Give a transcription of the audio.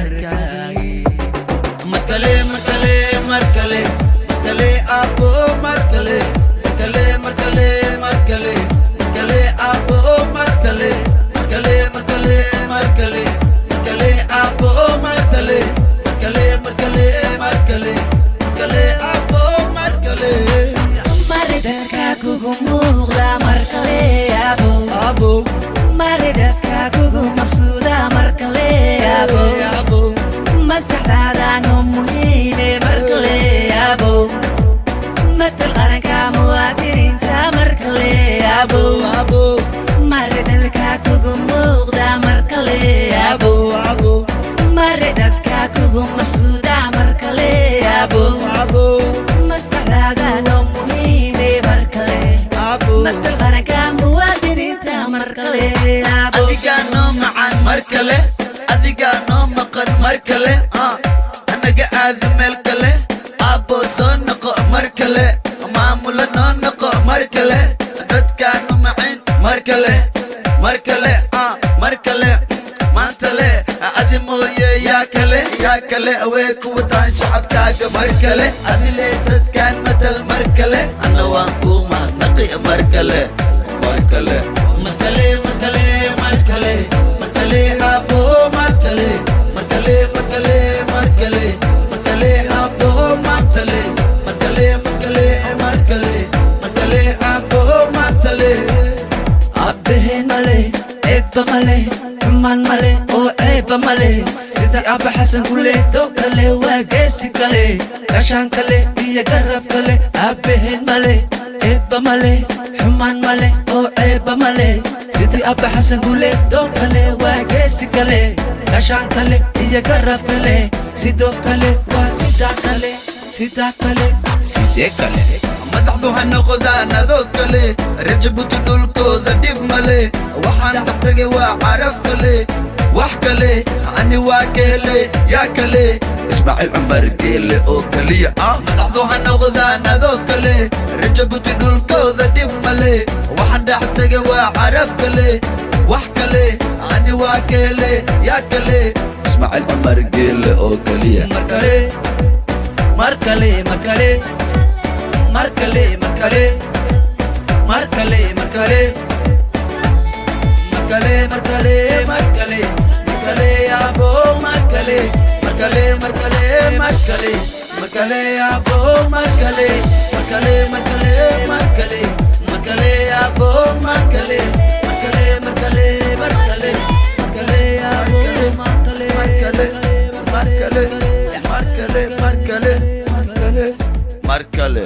markay markale markale markale markale abo markale markale markale markale markale abo markale markale markale markale markale abo markale markale markale markale markale abo markale maridaka kugu muuqda markale abo abo maridaka kugu mabsuuda markale abo abo maskaxdaadano muhiime markale abo matal qaranka muwaadiniinta markale abo abo maridalka kugu muuqda markale abo abo maridadka kugu mabsuuda markale abo abo maskaxdaadano muhiime markale abo matal qaranka muwaadiniinta markale abo adigano macaan markale adigano maqan markale anaga aad meel kale abo soo noqo markale maamula noo noqo markale dadkaanu macaan markale markale markale maantale adi mooye yaa kale awee kuwa taan shacabkaaga markale adile dadkaan matal markale ana waan kuu mahadnaqi markale markale markale markale markale markale abo markale markale markale markale markale abo markale markale markale markale markale abo markale abbehen male eebba male xumaan male oo ceebba male sida abba xasan kule dow kale waa geesi kale gashaan kale iyo garab kale abbehen male eebba male xumaan male oo ceebba male sidii abba xasan kule dow kale waa geesi kale gashaan kale iyo garab kale sidoo kale waa sidaa kale sidaa kale sidee kale madaxdu ha noqdaan adoo kale reer jabuuti dhulkooda dhib male waxaan dhaxtagay waa caraf kale wax kale ani waa geele yaa kale ismaaciil cumar geele oo kaliya madaxdu ha noqdaan adoo kale reer jabuuti dhulkooda dhib male waxaan dhaxtagay waa caraf kale wax kale ani waa geele yaa kale ismaaciil cumar geele oo kaliya markale markale markale markale markale markale markale markale markale markale markale abo markale markale markale markale markale abo markale markale markale markale markale abo markale markale markale markale markale abo markale markale markale markale markale markale